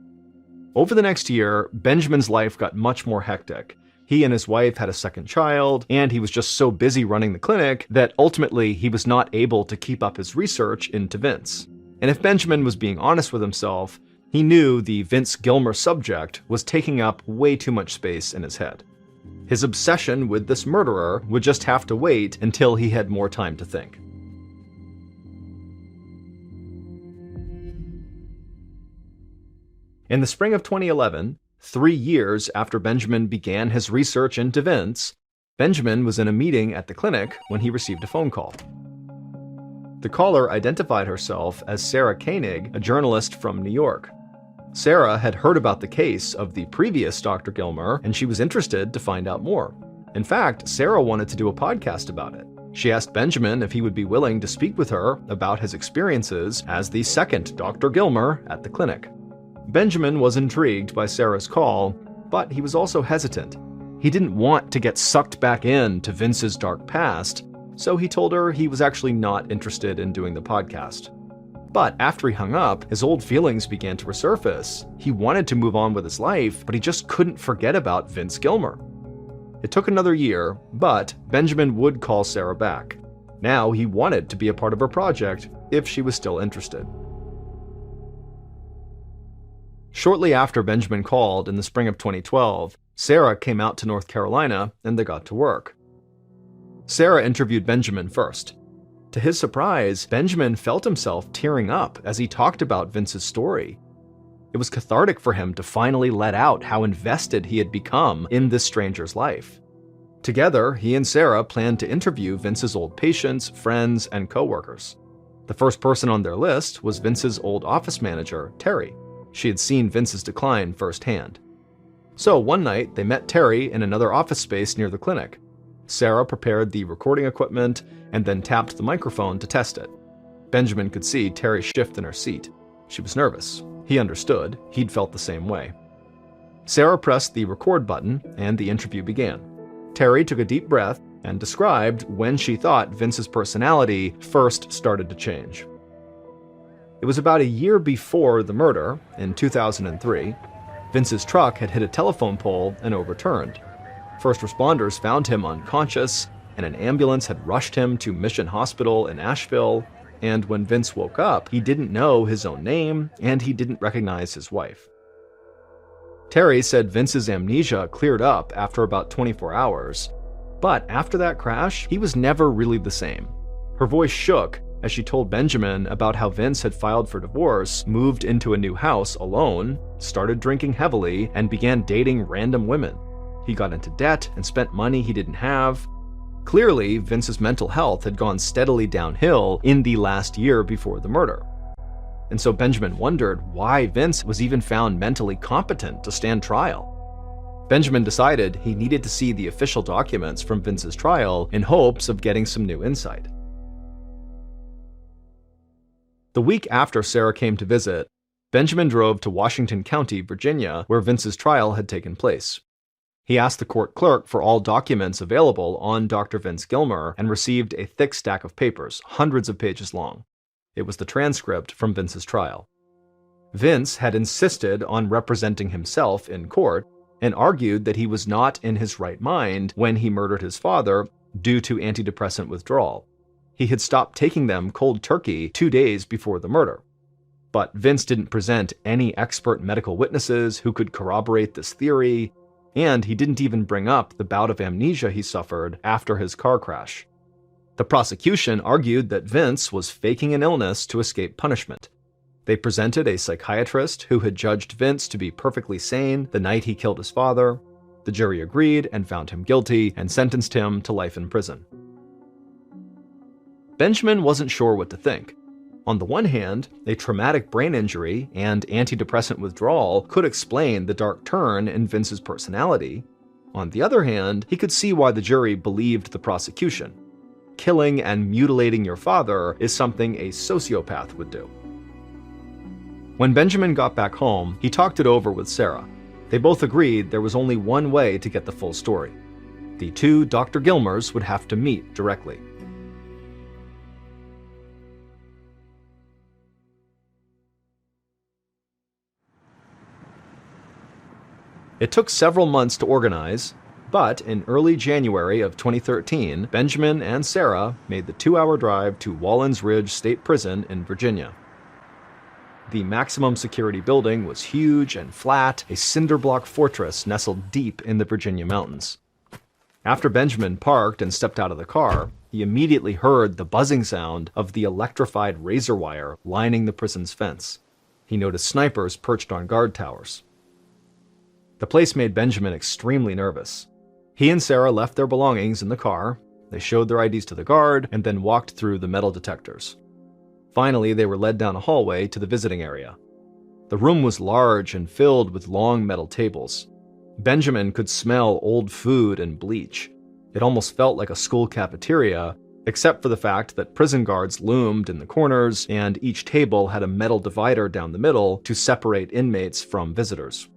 Over the next year, Benjamin's life got much more hectic. He and his wife had a second child, and he was just so busy running the clinic that ultimately he was not able to keep up his research into Vince. And if Benjamin was being honest with himself, he knew the Vince Gilmer subject was taking up way too much space in his head. His obsession with this murderer would just have to wait until he had more time to think. In the spring of 2011, 3 years after Benjamin began his research into Vince, Benjamin was in a meeting at the clinic when he received a phone call. The caller identified herself as Sarah Koenig, a journalist from New York. Sarah had heard about the case of the previous Dr. Gilmer, and she was interested to find out more. In fact, Sarah wanted to do a podcast about it. She asked Benjamin if he would be willing to speak with her about his experiences as the second Dr. Gilmer at the clinic. Benjamin was intrigued by Sarah's call, but he was also hesitant. He didn't want to get sucked back into Vince's dark past, so he told her he was actually not interested in doing the podcast. But after he hung up, his old feelings began to resurface. He wanted to move on with his life, but he just couldn't forget about Vince Gilmer. It took another year, but Benjamin would call Sarah back. Now he wanted to be a part of her project if she was still interested. Shortly after Benjamin called in the spring of 2012, Sarah came out to North Carolina and they got to work. Sarah interviewed Benjamin first. To his surprise, Benjamin felt himself tearing up as he talked about Vince's story. It was cathartic for him to finally let out how invested he had become in this stranger's life. Together, he and Sarah planned to interview Vince's old patients, friends, and coworkers. The first person on their list was Vince's old office manager, Terry. She had seen Vince's decline firsthand. So one night, they met Terry in another office space near the clinic. Sarah prepared the recording equipment and then tapped the microphone to test it. Benjamin could see Terry shift in her seat. She was nervous. He understood. He'd felt the same way. Sarah pressed the record button and the interview began. Terry took a deep breath and described when she thought Vince's personality first started to change. It was about a year before the murder, in 2003. Vince's truck had hit a telephone pole and overturned. First responders found him unconscious, and an ambulance had rushed him to Mission Hospital in Asheville. And when Vince woke up, he didn't know his own name, and he didn't recognize his wife. Terry said Vince's amnesia cleared up after about 24 hours, but after that crash, he was never really the same. Her voice shook as she told Benjamin about how Vince had filed for divorce, moved into a new house alone, started drinking heavily, and began dating random women. He got into debt and spent money he didn't have. Clearly, Vince's mental health had gone steadily downhill in the last year before the murder. And so Benjamin wondered why Vince was even found mentally competent to stand trial. Benjamin decided he needed to see the official documents from Vince's trial in hopes of getting some new insight. The week after Sarah came to visit, Benjamin drove to Washington County, Virginia, where Vince's trial had taken place. He asked the court clerk for all documents available on Dr. Vince Gilmer and received a thick stack of papers, hundreds of pages long. It was the transcript from Vince's trial. Vince had insisted on representing himself in court and argued that he was not in his right mind when he murdered his father due to antidepressant withdrawal. He had stopped taking them cold turkey 2 days before the murder. But Vince didn't present any expert medical witnesses who could corroborate this theory, and he didn't even bring up the bout of amnesia he suffered after his car crash. The prosecution argued that Vince was faking an illness to escape punishment. They presented a psychiatrist who had judged Vince to be perfectly sane the night he killed his father. The jury agreed and found him guilty and sentenced him to life in prison. Benjamin wasn't sure what to think. On the one hand, a traumatic brain injury and antidepressant withdrawal could explain the dark turn in Vince's personality. On the other hand, he could see why the jury believed the prosecution. Killing and mutilating your father is something a sociopath would do. When Benjamin got back home, he talked it over with Sarah. They both agreed there was only one way to get the full story. The two Dr. Gilmers would have to meet directly. It took several months to organize, but in early January of 2013, Benjamin and Sarah made the 2-hour drive to Wallens Ridge State Prison in Virginia. The maximum security building was huge and flat, a cinder block fortress nestled deep in the Virginia mountains. After Benjamin parked and stepped out of the car, he immediately heard the buzzing sound of the electrified razor wire lining the prison's fence. He noticed snipers perched on guard towers. The place made Benjamin extremely nervous. He and Sarah left their belongings in the car, they showed their IDs to the guard, and then walked through the metal detectors. Finally, they were led down a hallway to the visiting area. The room was large and filled with long metal tables. Benjamin could smell old food and bleach. It almost felt like a school cafeteria, except for the fact that prison guards loomed in the corners, and each table had a metal divider down the middle to separate inmates from visitors.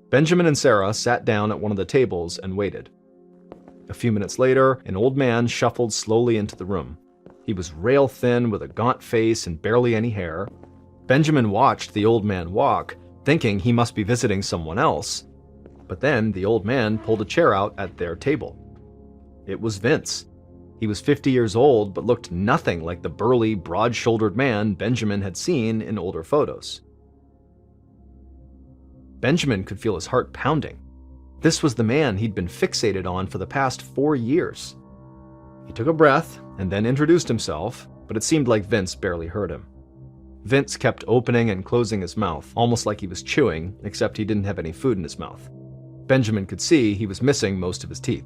Benjamin and Sarah sat down at one of the tables and waited. A few minutes later, an old man shuffled slowly into the room. He was rail thin with a gaunt face and barely any hair. Benjamin watched the old man walk, thinking he must be visiting someone else. But then the old man pulled a chair out at their table. It was Vince. He was 50 years old, but looked nothing like the burly, broad-shouldered man Benjamin had seen in older photos. Benjamin could feel his heart pounding. This was the man he'd been fixated on for the past 4 years. He took a breath and then introduced himself, but it seemed like Vince barely heard him. Vince kept opening and closing his mouth, almost like he was chewing, except he didn't have any food in his mouth. Benjamin could see he was missing most of his teeth.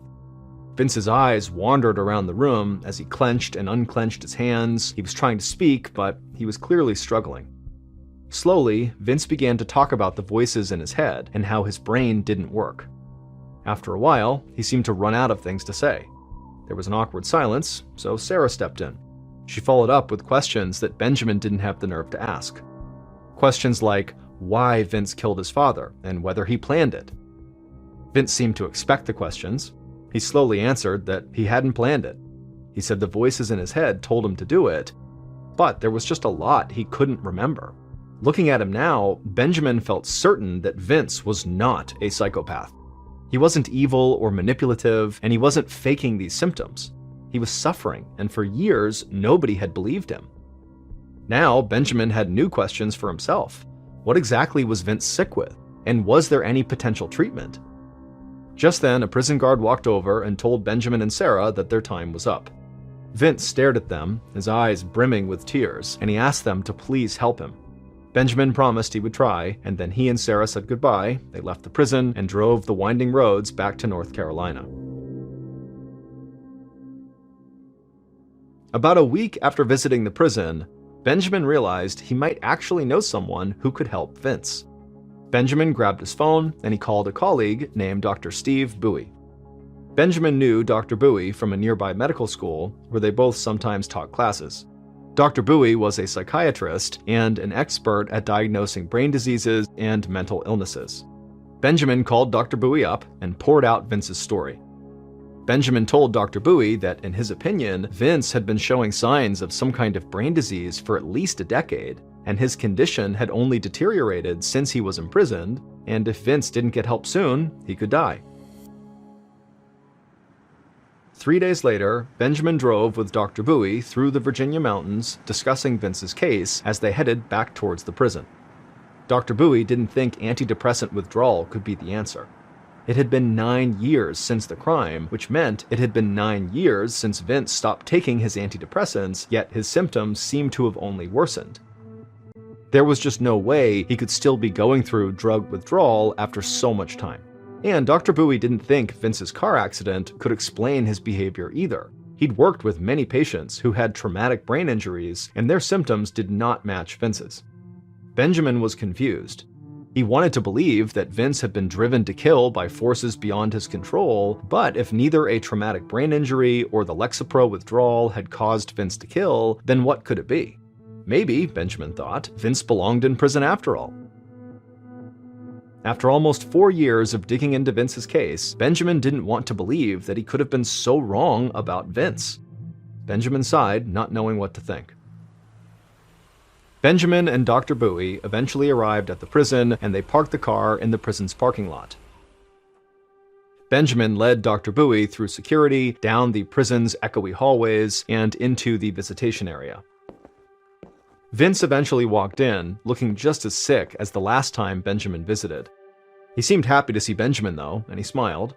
Vince's eyes wandered around the room as he clenched and unclenched his hands. He was trying to speak, but he was clearly struggling. Slowly, Vince began to talk about the voices in his head and how his brain didn't work. After a while, he seemed to run out of things to say. There was an awkward silence, so Sarah stepped in. She followed up with questions that Benjamin didn't have the nerve to ask. Questions like why Vince killed his father and whether he planned it. Vince seemed to expect the questions. He slowly answered that he hadn't planned it. He said the voices in his head told him to do it, but there was just a lot he couldn't remember. Looking at him now, Benjamin felt certain that Vince was not a psychopath. He wasn't evil or manipulative, and he wasn't faking these symptoms. He was suffering, and for years, nobody had believed him. Now, Benjamin had new questions for himself. What exactly was Vince sick with? And was there any potential treatment? Just then, a prison guard walked over and told Benjamin and Sarah that their time was up. Vince stared at them, his eyes brimming with tears, and he asked them to please help him. Benjamin promised he would try, and then he and Sarah said goodbye. They left the prison and drove the winding roads back to North Carolina. About a week after visiting the prison, Benjamin realized he might actually know someone who could help Vince. Benjamin grabbed his phone and he called a colleague named Dr. Steve Bowie. Benjamin knew Dr. Bowie from a nearby medical school where they both sometimes taught classes. Dr. Bowie was a psychiatrist and an expert at diagnosing brain diseases and mental illnesses. Benjamin called Dr. Bowie up and poured out Vince's story. Benjamin told Dr. Bowie that, in his opinion, Vince had been showing signs of some kind of brain disease for at least a decade, and his condition had only deteriorated since he was imprisoned, and if Vince didn't get help soon, he could die. 3 days later, Benjamin drove with Dr. Bowie through the Virginia mountains, discussing Vince's case as they headed back towards the prison. Dr. Bowie didn't think antidepressant withdrawal could be the answer. It had been 9 years since the crime, which meant it had been 9 years since Vince stopped taking his antidepressants, yet his symptoms seemed to have only worsened. There was just no way he could still be going through drug withdrawal after so much time. And Dr. Bowie didn't think Vince's car accident could explain his behavior either. He'd worked with many patients who had traumatic brain injuries, and their symptoms did not match Vince's. Benjamin was confused. He wanted to believe that Vince had been driven to kill by forces beyond his control, but if neither a traumatic brain injury or the Lexapro withdrawal had caused Vince to kill, then what could it be? Maybe, Benjamin thought, Vince belonged in prison after all. After almost 4 years of digging into Vince's case, Benjamin didn't want to believe that he could have been so wrong about Vince. Benjamin sighed, not knowing what to think. Benjamin and Dr. Bowie eventually arrived at the prison, and they parked the car in the prison's parking lot. Benjamin led Dr. Bowie through security, down the prison's echoey hallways, and into the visitation area. Vince eventually walked in, looking just as sick as the last time Benjamin visited. He seemed happy to see Benjamin, though, and he smiled.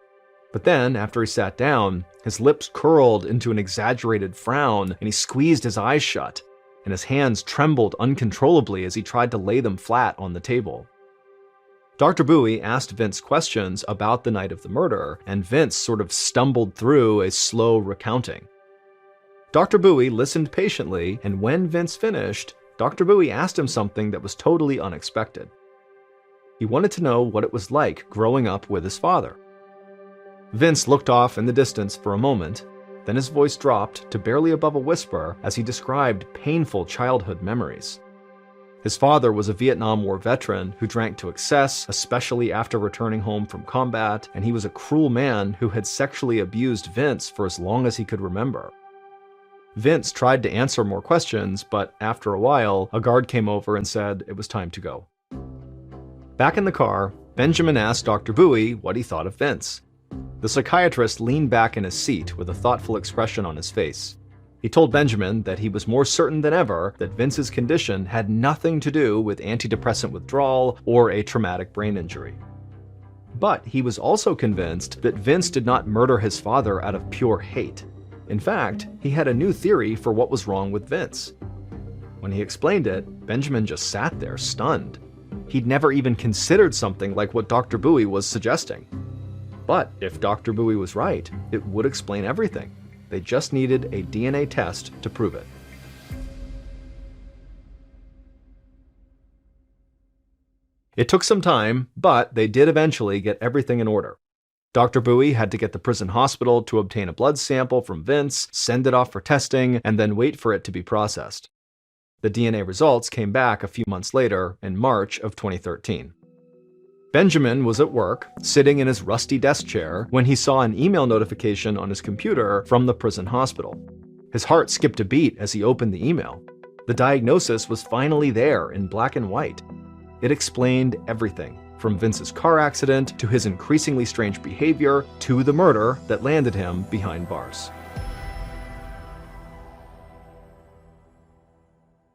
But then, after he sat down, his lips curled into an exaggerated frown, and he squeezed his eyes shut, and his hands trembled uncontrollably as he tried to lay them flat on the table. Dr. Bowie asked Vince questions about the night of the murder, and Vince sort of stumbled through a slow recounting. Dr. Bowie listened patiently, and when Vince finished, Dr. Bowie asked him something that was totally unexpected. He wanted to know what it was like growing up with his father. Vince looked off in the distance for a moment, then his voice dropped to barely above a whisper as he described painful childhood memories. His father was a Vietnam War veteran who drank to excess, especially after returning home from combat, and he was a cruel man who had sexually abused Vince for as long as he could remember. Vince tried to answer more questions, but after a while, a guard came over and said it was time to go. Back in the car, Benjamin asked Dr. Bowie what he thought of Vince. The psychiatrist leaned back in his seat with a thoughtful expression on his face. He told Benjamin that he was more certain than ever that Vince's condition had nothing to do with antidepressant withdrawal or a traumatic brain injury. But he was also convinced that Vince did not murder his father out of pure hate. In fact, he had a new theory for what was wrong with Vince. When he explained it, Benjamin just sat there, stunned. He'd never even considered something like what Dr. Bowie was suggesting. But if Dr. Bowie was right, it would explain everything. They just needed a DNA test to prove it. It took some time, but they did eventually get everything in order. Dr. Bowie had to get the prison hospital to obtain a blood sample from Vince, send it off for testing, and then wait for it to be processed. The DNA results came back a few months later, in March of 2013. Benjamin was at work, sitting in his rusty desk chair, when he saw an email notification on his computer from the prison hospital. His heart skipped a beat as he opened the email. The diagnosis was finally there in black and white. It explained everything, from Vince's car accident to his increasingly strange behavior to the murder that landed him behind bars.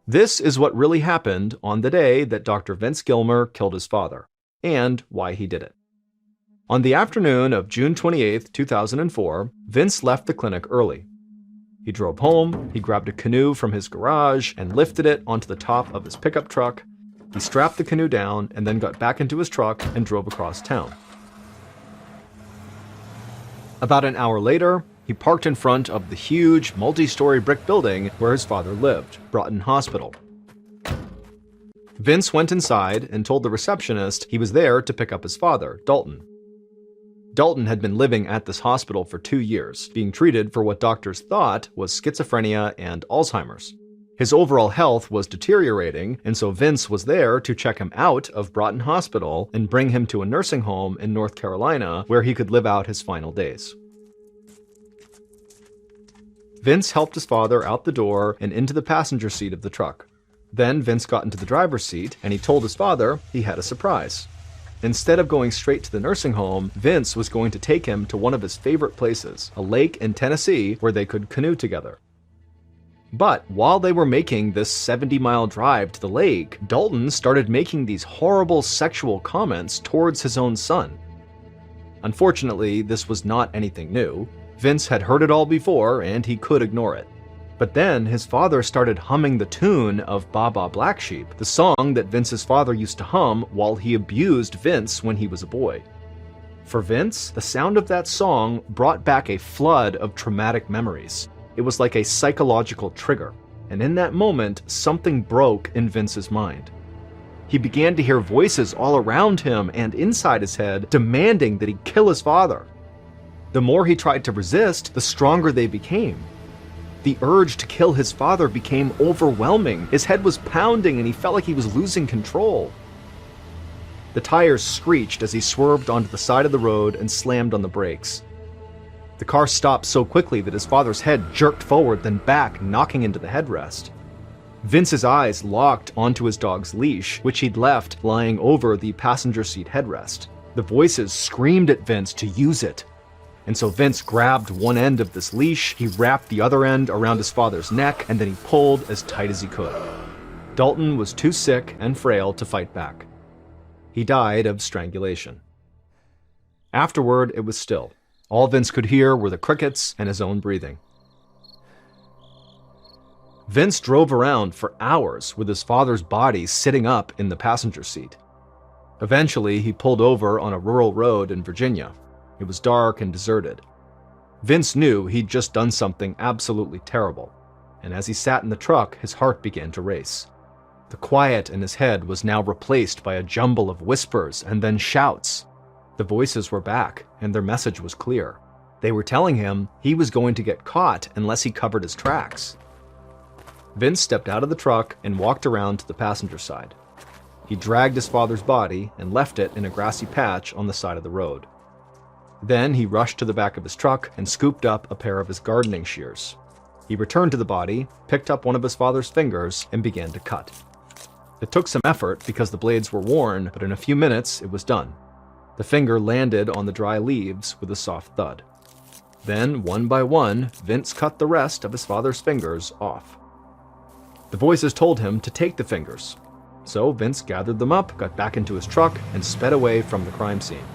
This is what really happened on the day that Dr. Vince Gilmer killed his father, and why he did it. On the afternoon of June 28, 2004, Vince left the clinic early. He drove home, he grabbed a canoe from his garage and lifted it onto the top of his pickup truck. He strapped the canoe down and then got back into his truck and drove across town. About an hour later, he parked in front of the huge, multi-story brick building where his father lived, Broughton Hospital. Vince went inside and told the receptionist he was there to pick up his father, Dalton. Dalton had been living at this hospital for 2 years, being treated for what doctors thought was schizophrenia and Alzheimer's. His overall health was deteriorating, and so Vince was there to check him out of Broughton Hospital and bring him to a nursing home in North Carolina where he could live out his final days. Vince helped his father out the door and into the passenger seat of the truck. Then Vince got into the driver's seat and he told his father he had a surprise. Instead of going straight to the nursing home, Vince was going to take him to one of his favorite places, a lake in Tennessee where they could canoe together. But while they were making this 70-mile drive to the lake, Dalton started making these horrible sexual comments towards his own son. Unfortunately, this was not anything new. Vince had heard it all before and he could ignore it. But then his father started humming the tune of Baa Baa Black Sheep, the song that Vince's father used to hum while he abused Vince when he was a boy. For Vince, the sound of that song brought back a flood of traumatic memories. It was like a psychological trigger, and in that moment, something broke in Vince's mind. He began to hear voices all around him and inside his head demanding that he kill his father. The more he tried to resist, the stronger they became. The urge to kill his father became overwhelming. His head was pounding and he felt like he was losing control. The tires screeched as he swerved onto the side of the road and slammed on the brakes. The car stopped so quickly that his father's head jerked forward, then back, knocking into the headrest. Vince's eyes locked onto his dog's leash, which he'd left lying over the passenger seat headrest. The voices screamed at Vince to use it. And so Vince grabbed one end of this leash, he wrapped the other end around his father's neck, and then he pulled as tight as he could. Dalton was too sick and frail to fight back. He died of strangulation. Afterward, it was still. All Vince could hear were the crickets and his own breathing. Vince drove around for hours with his father's body sitting up in the passenger seat. Eventually, he pulled over on a rural road in Virginia. It was dark and deserted. Vince knew he'd just done something absolutely terrible, and as he sat in the truck, his heart began to race. The quiet in his head was now replaced by a jumble of whispers and then shouts. The voices were back, and their message was clear. They were telling him he was going to get caught unless he covered his tracks. Vince stepped out of the truck and walked around to the passenger side. He dragged his father's body and left it in a grassy patch on the side of the road. Then he rushed to the back of his truck and scooped up a pair of his gardening shears. He returned to the body, picked up one of his father's fingers, and began to cut. It took some effort because the blades were worn, but in a few minutes it was done. The finger landed on the dry leaves with a soft thud. Then, one by one, Vince cut the rest of his father's fingers off. The voices told him to take the fingers. So Vince gathered them up, got back into his truck, and sped away from the crime scene.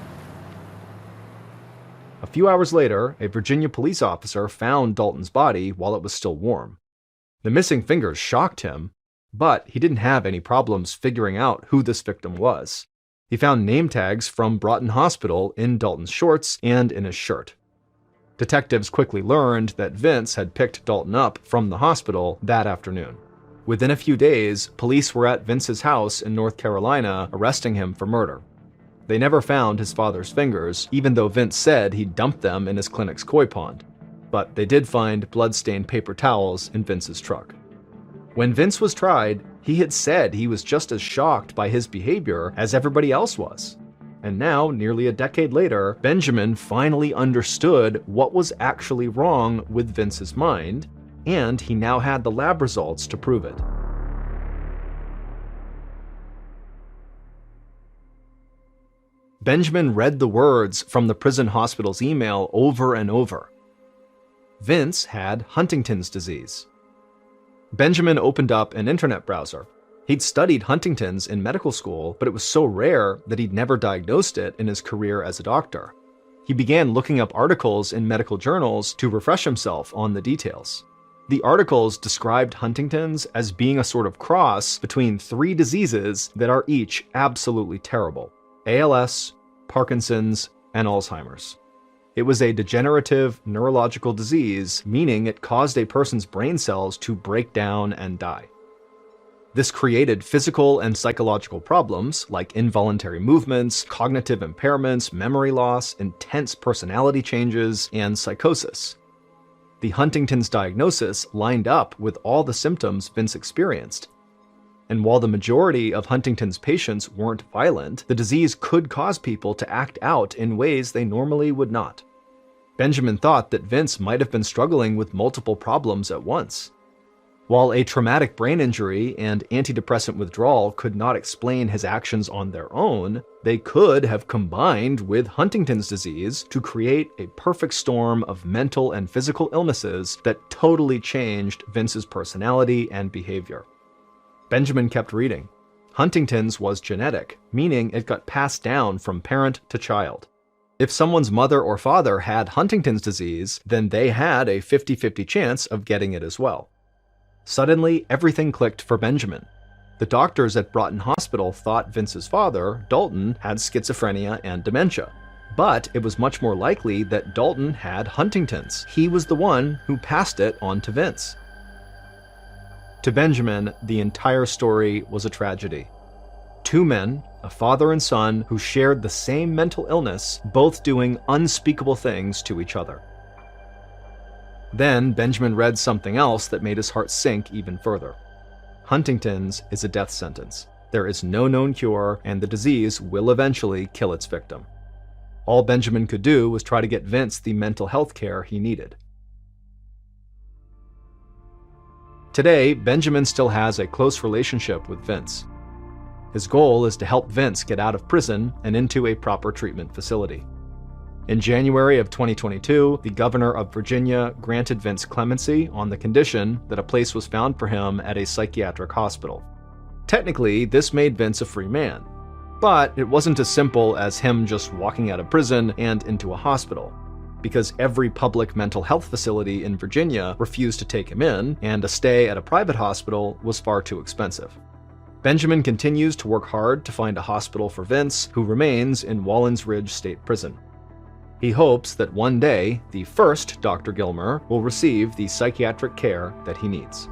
A few hours later, a Virginia police officer found Dalton's body while it was still warm. The missing fingers shocked him, but he didn't have any problems figuring out who this victim was. He found name tags from Broughton Hospital in Dalton's shorts and in his shirt. Detectives quickly learned that Vince had picked Dalton up from the hospital that afternoon. Within a few days, police were at Vince's house in North Carolina, arresting him for murder. They never found his father's fingers, even though Vince said he dumped them in his clinic's koi pond. But they did find blood-stained paper towels in Vince's truck. When Vince was tried, he had said he was just as shocked by his behavior as everybody else was. And now, nearly a decade later, Benjamin finally understood what was actually wrong with Vince's mind, and he now had the lab results to prove it. Benjamin read the words from the prison hospital's email over and over. Vince had Huntington's disease. Benjamin opened up an internet browser. He'd studied Huntington's in medical school, but it was so rare that he'd never diagnosed it in his career as a doctor. He began looking up articles in medical journals to refresh himself on the details. The articles described Huntington's as being a sort of cross between three diseases that are each absolutely terrible: ALS, Parkinson's, and Alzheimer's. It was a degenerative neurological disease, meaning it caused a person's brain cells to break down and die. This created physical and psychological problems like involuntary movements, cognitive impairments, memory loss, intense personality changes, and psychosis. The Huntington's diagnosis lined up with all the symptoms Vince experienced. And while the majority of Huntington's patients weren't violent, the disease could cause people to act out in ways they normally would not. Benjamin thought that Vince might have been struggling with multiple problems at once. While a traumatic brain injury and antidepressant withdrawal could not explain his actions on their own, they could have combined with Huntington's disease to create a perfect storm of mental and physical illnesses that totally changed Vince's personality and behavior. Benjamin kept reading. Huntington's was genetic, meaning it got passed down from parent to child. If someone's mother or father had Huntington's disease, then they had a 50-50 chance of getting it as well. Suddenly, everything clicked for Benjamin. The doctors at Broughton Hospital thought Vince's father, Dalton, had schizophrenia and dementia. But it was much more likely that Dalton had Huntington's. He was the one who passed it on to Vince. To Benjamin, the entire story was a tragedy. Two men, a father and son, who shared the same mental illness, both doing unspeakable things to each other. Then Benjamin read something else that made his heart sink even further. Huntington's is a death sentence. There is no known cure, and the disease will eventually kill its victim. All Benjamin could do was try to get Vince the mental health care he needed. Today, Benjamin still has a close relationship with Vince. His goal is to help Vince get out of prison and into a proper treatment facility. In January of 2022, the governor of Virginia granted Vince clemency on the condition that a place was found for him at a psychiatric hospital. Technically, this made Vince a free man, but it wasn't as simple as him just walking out of prison and into a hospital, because every public mental health facility in Virginia refused to take him in, and a stay at a private hospital was far too expensive. Benjamin continues to work hard to find a hospital for Vince, who remains in Wallens Ridge State Prison. He hopes that one day, the first Dr. Gilmer will receive the psychiatric care that he needs.